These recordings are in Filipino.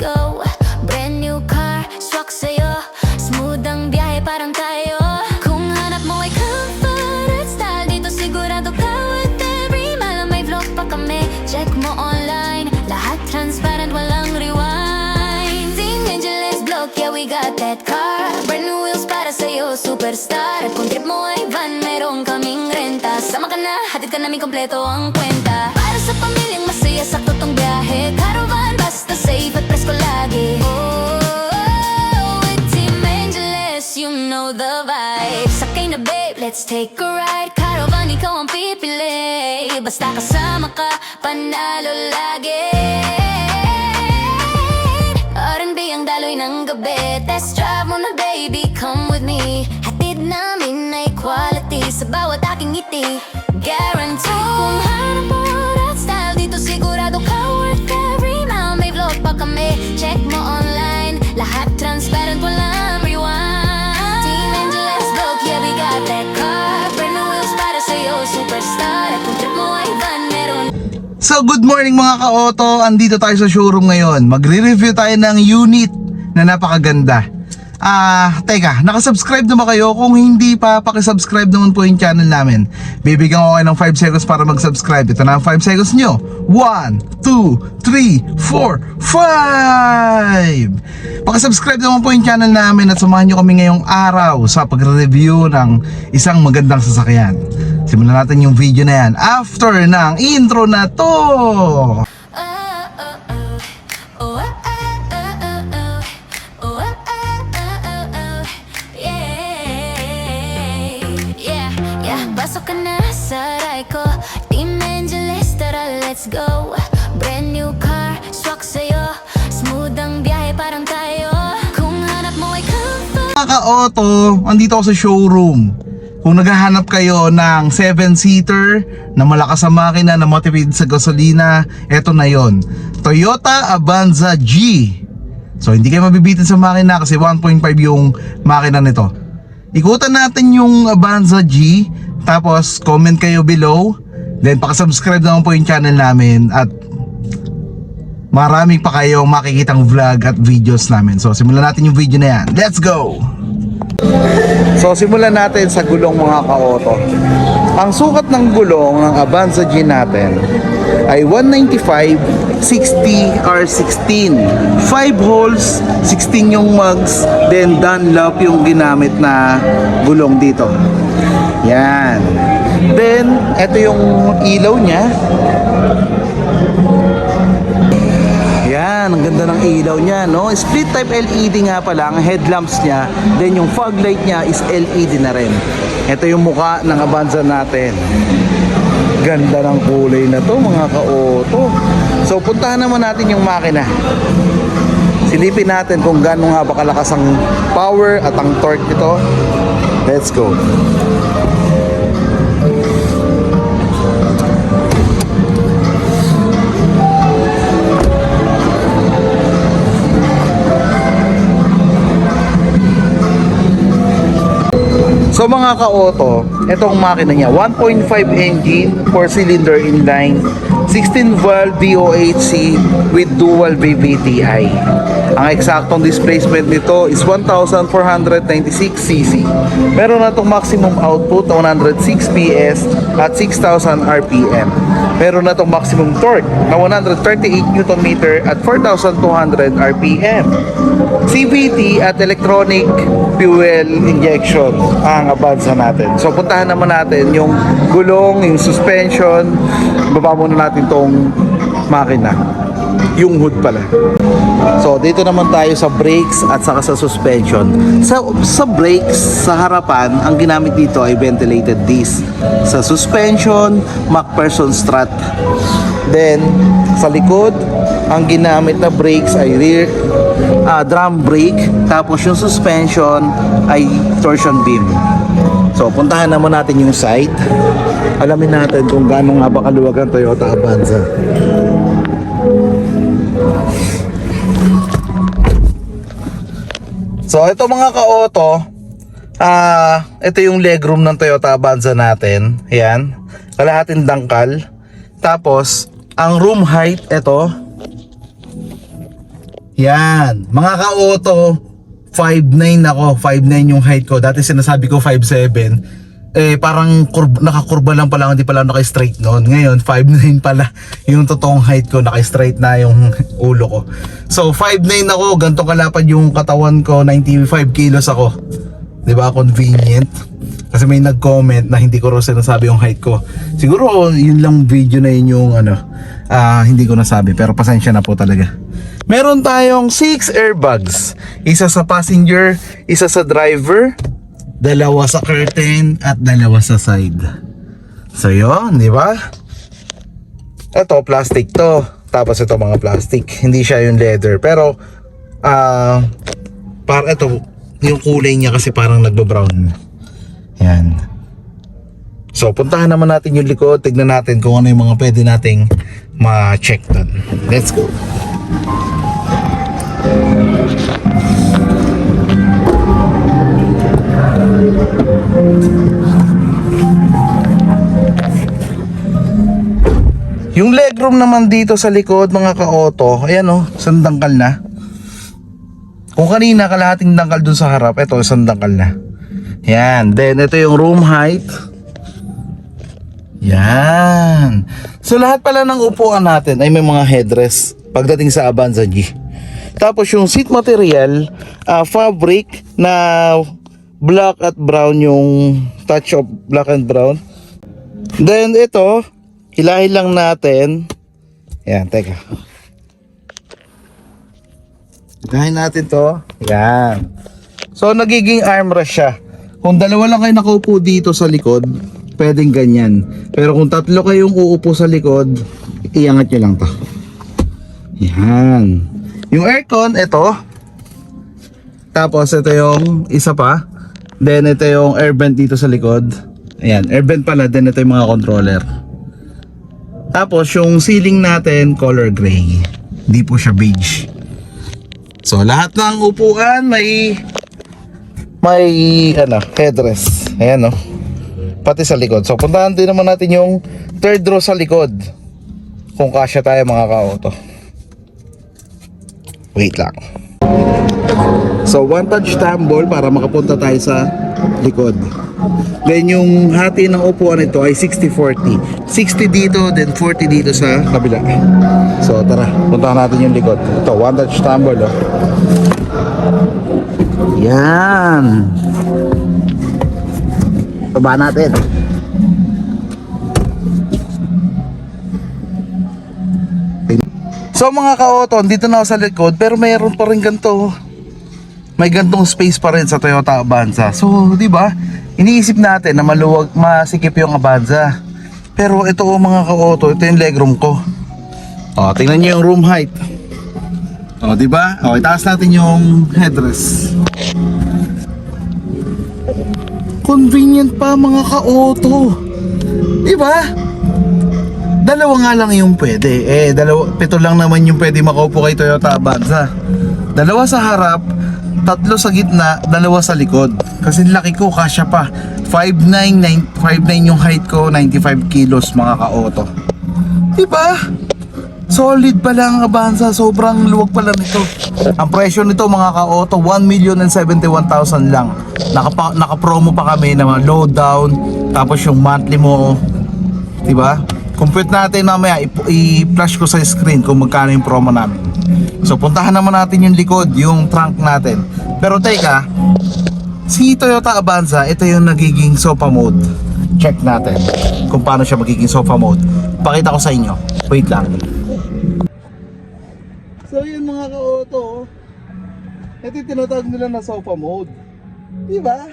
go. Brand new car, swak sa'yo. Smooth ang biyahe parang tayo. Kung hanap mo ay comfort at style, dito sigurado ka with every mile. May vlog pa kami, check mo online. Lahat transparent, walang rewind. Team Angeles Vlog, yeah we got that car. Brand new wheels para sa'yo, superstar. At kung trip mo ay van, meron kaming renta. Sama ka na, hatid ka namin kompleto ang kwenta. Para sa pamilyang masaya, sakto tong biyahe. Caravan, basta safe at presko lagi. With Team Angeles, you know the vibe. Sakay na babe, let's take a ride. Caravan, ikaw ang pipili. Basta kasama ka, panalo lagi. R&B ang daloy ng gabi. Test drive mo na baby, come with me. Hatid namin ay quality sa bawat aking ngiti. Guarantee. Kung hanap mo at style, dito sigurado ka worth every mile. May vlog pa kami, check mo online. Lahat transparent, walang rewind. Team Angeles Vlog, yeah we got that car. Brand new wheels para sa'yo, superstar. At kung trip mo ay van, meron. So good morning mga ka-auto, andito tayo sa showroom ngayon. Magre-review tayo ng unit na napakaganda. Teka, nakasubscribe na ba kayo? Kung hindi pa, pakisubscribe naman po yung channel namin. Bibigyan ko kayo ng 5 seconds para mag-subscribe. Ito na ang 5 seconds nyo. 1, 2, 3, 4, 5. Pakisubscribe naman po yung channel namin at samahan nyo kami ngayong araw sa pagre-review ng isang magandang sasakyan. Simulan natin yung video na yan after ng intro na to. Pasok ka na sa ride ko. Team Angeles, tara let's go. Brand new car, swak sa'yo. Smooth ang biyahe parang tayo. Kung hanap mo ay comfort. Mga ka-auto, andito ako sa showroom. Kung naghahanap kayo ng 7-seater na malakas sa makina, na motivated sa gasolina, eto na yon. Toyota Avanza G. So hindi kayo mabibitin sa makina kasi 1.5 yung makina nito. Ikutan natin yung Avanza G. Tapos comment kayo below. Then pakasubscribe naman po yung channel namin. At marami pa kayong makikitang vlog at videos namin. So simulan natin yung video na yan. Let's go! So simulan natin sa gulong mga ka-auto. Ang sukat ng gulong ng Avanza G natin ay 195/60 R16. 5 holes, 16 yung mugs, then Dunlop yung ginamit na gulong dito. Yan. Then ito yung ilaw niya. Yan, ang ganda ng ilaw niya, no? Split type LED nga pala ang headlamps niya. Then yung fog light niya is LED na rin. Ito yung muka ng Avanza natin. Ganda ng kulay na to mga ka-auto. So puntahan naman natin yung makina. Silipin natin kung gaano nga ba kalakas ang power at ang torque nito. Let's go. So mga ka-auto, itong makina niya 1.5 engine, 4-cylinder inline, 16 valve VOHC with dual VVTi. Ang eksaktong displacement nito is 1,496cc. Meron na itong maximum output na 106 PS at 6,000 RPM. Meron na itong maximum torque na 138 Nm at 4,200 RPM. CVT at electronic fuel injection ang Avanza natin. So puntahan naman natin yung gulong, yung suspension. Baba muna natin tong makina. Yung hood pala. So dito naman tayo sa brakes at saka sa suspension. Sa brakes, sa harapan, ang ginamit dito ay ventilated disc. Sa suspension, MacPherson strut. Then sa likod, ang ginamit na brakes ay rear drum brake. Tapos yung suspension ay torsion beam. So puntahan naman natin yung side. Alamin natin kung gaano nga ba kaluwag ang Toyota Avanza. So ito mga ka-auto, ito yung legroom ng Toyota Avanza natin. Ayan, kalahating dangkal. Tapos ang room height ito, Yan. Mga ka-auto, 5'9 ako. 5'9 yung height ko. Dati sinasabi ko 5'7. Parang nakakurba lang pala, hindi pala naka-straight noon. Ngayon 5'9 pala yung totoong height ko, naka-straight na yung ulo ko. So 5'9 ako, ganito kalapad yung katawan ko, 95 kilos ako. 'Di ba? Convenient. Kasi may nag-comment na hindi ko raw sinasabi yung height ko. Siguro yun lang video na yun yung hindi ko nasabi, pero pasensya na po talaga. Meron tayong 6 airbags. Isa sa passenger, isa sa driver, dalawa sa curtain at dalawa sa side. So yun, di ba? Ito plastic to. Tapos ito mga plastic. Hindi siya yung leather. Pero para ito yung kulay niya kasi parang nagbo-brown. Yan. So puntahan naman natin yung likod. Tignan natin kung ano yung mga pwede nating ma-check doon. Let's go. Yung legroom naman dito sa likod mga ka-auto, ayan o, isang dangkal na. Kung kanina kalahating dangkal dun sa harap, ito isang dangkal na. Yan, then ito yung room height. Yan. So lahat pala ng upuan natin ay may mga headrest pagdating sa Avanza G. Tapos yung seat material, fabric na black at brown, yung touch of black and brown. Then ito, hilahin lang natin. Yan, teka. Hilahin natin to. Yan. So nagiging armrest siya. Kung dalawa lang kayo nakaupo dito sa likod, pwedeng ganyan. Pero kung tatlo kayong uupo sa likod, iangat nyo lang to. Yan. Yung aircon, ito. Tapos ito yung isa pa. Then ito yung air vent dito sa likod. Ayan, air vent pala. Then ito yung mga controller. Tapos yung ceiling natin, color gray. Hindi po siya beige. So lahat ng upuan may headrest. Ayan, no. Pati sa likod. So puntahan din naman natin yung third row sa likod. Kung kasya tayo mga ka-auto. Wait lang. So one touch tumble para makapunta tayo sa likod. Then yung hati ng upuan nito ay 60-40. 60 dito, then 40 dito sa kabila. So tara, puntahan natin yung likod. Ito, one touch tumble, oh. Yan. Baba natin. So mga ka-auto, dito na ako sa likod, pero mayroon pa rin ganito. May gantong space pa rin sa Toyota Avanza. So, di ba? Iniisip natin na maluwag, masikip yung Avanza. Pero ito mga ka-auto, ito yung legroom ko. O, tingnan niyo yung room height. O, di ba? O, itaas natin yung headrest. Convenient pa mga ka-auto. Di ba? Dalawa nga lang yung pwede. Pito lang naman yung pwede makaupo kay Toyota Avanza. Dalawa sa harap, tatlo sa gitna, dalawa sa likod. Kasi laki ko, kasya pa. 5'9" yung height ko, 95 kilos mga ka-auto. Diba? Solid pala ang Avanza, sobrang luwag pala nito. Ang presyo nito mga ka-auto, 1,071,000 lang. Naka-promo pa kami na low down, tapos yung monthly mo, diba? Compute natin mamaya, i-flash ko sa screen kung magkano yung promo namin. So puntahan naman natin yung likod, yung trunk natin. Pero teka, si Toyota Avanza, ito yung nagiging sofa mode. Check natin kung paano siya magiging sofa mode. Pakita ko sa inyo. Wait lang. So yun mga ka-auto, ito yung tinatawag nila na sofa mode. Diba?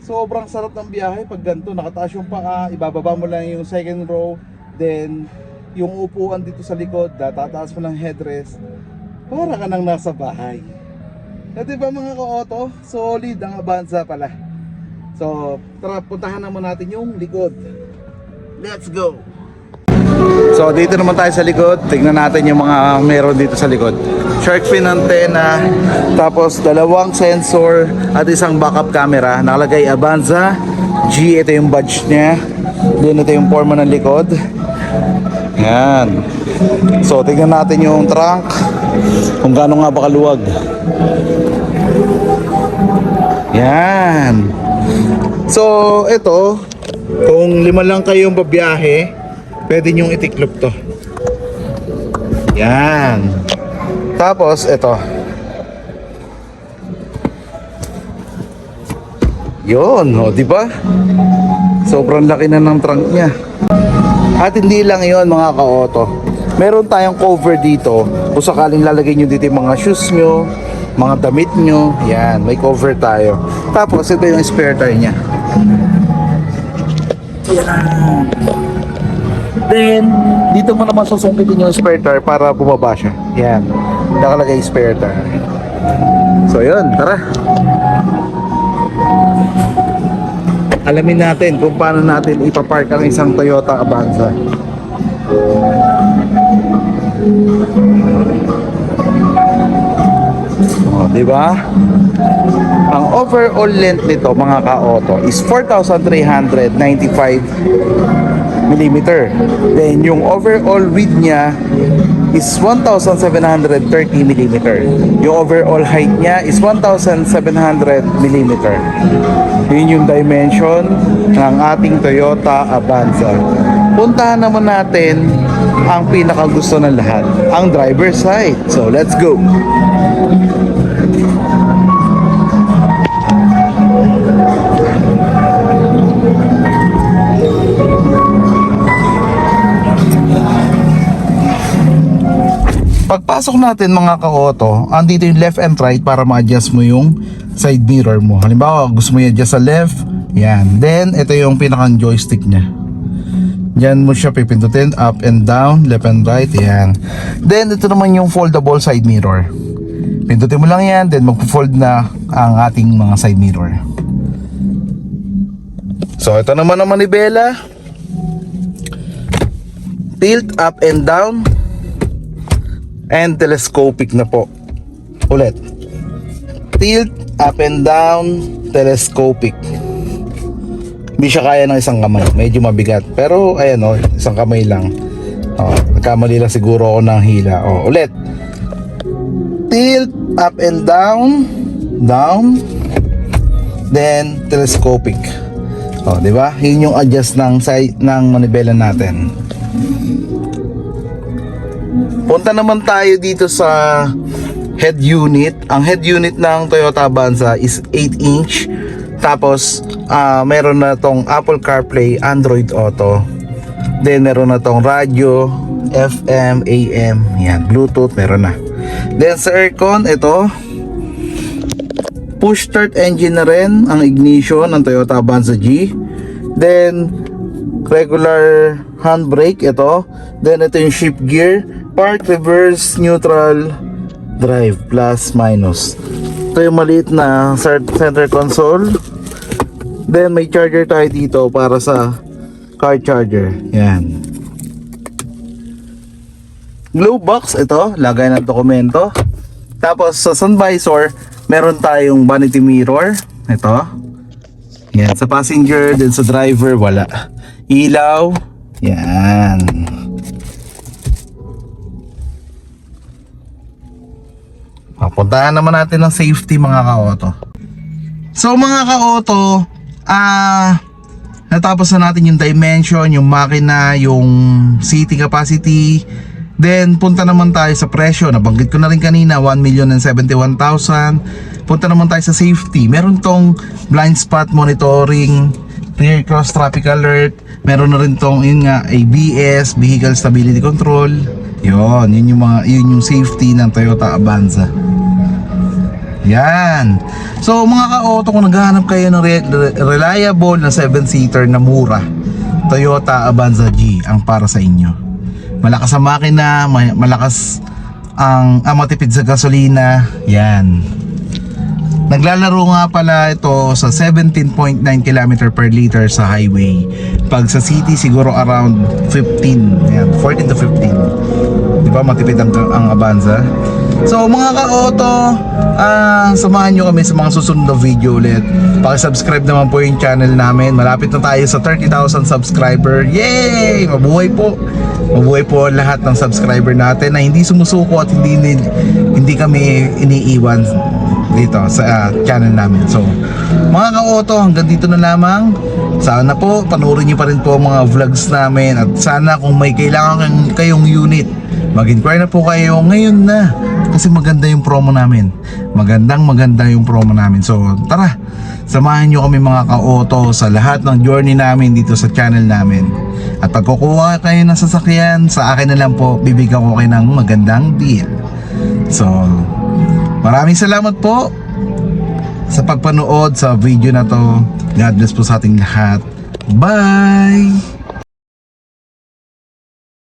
Sobrang sarap ng biyahe pag ganito, nakataas yung paa, ibababa mo lang yung second row, then yung upuan dito sa likod, tataas mo ng headrest, para ka nang nasa bahay. So diba mga ka-auto, solid ang Avanza pala. So tara, puntahan naman natin yung likod. Let's go! So dito naman tayo sa likod, tignan natin yung mga meron dito sa likod. Shark fin antenna, tapos dalawang sensor at isang backup camera. Nakalagay Avanza G, ito yung badge niya. Then ito yung forma ng likod. Yan. So tignan natin yung trunk. kung gaano nga ba kaluwag. Yan. So, ito, kung 5 lang kayong babiyahe, pwede nyong itiklop to. Yan. Tapos, ito. Yun, o, diba? Sobrang laki na ng trunk niya. At hindi lang yon mga ka-auto. Meron tayong cover dito. Kung sakaling lalagay nyo dito yung mga shoes nyo, mga damit nyo. Yan, may cover tayo. Tapos, ito yung spare tire niya. Yan. Then, dito mo naman susungkitin yung spare tire para bumaba siya. Yan. Nakalagay yung spare tire. So, yun. Tara. Alamin natin kung paano natin ipapark ang isang Toyota Avanza. O, diba? Ang overall length nito mga ka-auto is 4,395 mm. Then yung overall width niya is 1,730 mm. Yung overall height niya is 1,700 mm. Yun yung dimension ng ating Toyota Avanza. Puntahan naman natin ang pinakagusto ng lahat, ang driver's side. So let's go. Pagpasok natin mga ka-auto, andito yung left and right para ma-adjust mo yung side mirror mo. Halimbawa, gusto mo i-adjust sa left, yan. Then, ito yung pinakang joystick niya. Diyan mo siya pipindutin, up and down, left and right, yan. Then, ito naman yung foldable side mirror. Pindutin mo lang yan, then mag-fold na ang ating mga side mirror. So, ito naman ang manibela. Tilt, up and down. And telescopic na po. Ulit. Tilt, up and down, telescopic. Hindi siya kaya ng isang kamay. Medyo mabigat. Pero ayan o, isang kamay lang. Nagkamali lang siguro ako ng hila. Ulit. Tilt, up and down, down, then telescopic. Diba? Yun yung adjust ng side ng manibela natin. Punta naman tayo dito sa head unit. Ang head unit ng Toyota Avanza is 8-inch. Tapos meron na tong Apple CarPlay, Android Auto. Then meron na tong radio, FM, AM, yan, Bluetooth, meron na. Then sa aircon, ito push start engine na rin ang ignition ng Toyota Avanza G. Then regular handbrake ito. Then ito yung shift gear, park, reverse, neutral, drive, plus, minus. Ito yung maliit na center console. Then may charger tayo dito para sa car charger. Yan. Glove box ito, lagay ng dokumento. Tapos sa sun visor, meron tayong vanity mirror. Ito. Yan, sa passenger, then sa driver wala. Ilaw. Yan. Puntahan naman natin ng safety mga ka-auto. So mga ka-auto, natapos na natin yung dimension, yung makina, yung seating capacity. Then punta naman tayo sa presyo. Nabanggit ko na rin kanina, 1,071,000. Punta naman tayo sa safety. Meron tong blind spot monitoring, rear cross traffic alert. Meron na rin tong yun nga, ABS, vehicle stability control. Yun yung safety ng Toyota Avanza. Yan. So mga ka-auto, kung naghahanap kayo ng reliable na 7-seater na mura, Toyota Avanza G ang para sa inyo. Malakas ang makina, malakas ang matipid sa gasolina. Yan. Naglalaro nga pala ito sa 17.9 km per liter sa highway. Pag sa city siguro around 15, yan, 14 to 15. Di ba matipid ang Avanza? So mga ka-auto, samahan nyo kami sa mga susunod na video ulit. Paki-subscribe naman po yung channel namin. Malapit na tayo sa 30,000 subscriber. Yay! Mabuhay po! Mabuhay po ang lahat ng subscriber natin na hindi sumusuko at hindi kami iniiwan dito sa channel namin. So, mga ka-auto, hanggang dito na lamang. Sana po panoorin niyo pa rin po ang mga vlogs namin, at sana kung may kailangan kayong unit, mag-inquire na po kayo ngayon na, kasi maganda yung promo namin. Maganda yung promo namin. So tara, samahan nyo kami mga ka-auto sa lahat ng journey namin dito sa channel namin. At pag kukuha kayo ng sasakyan, sa akin na lang po, bibigyan ko kayo ng magandang deal. So maraming salamat po sa pagpanood sa video na to. God bless po sa ating lahat. Bye!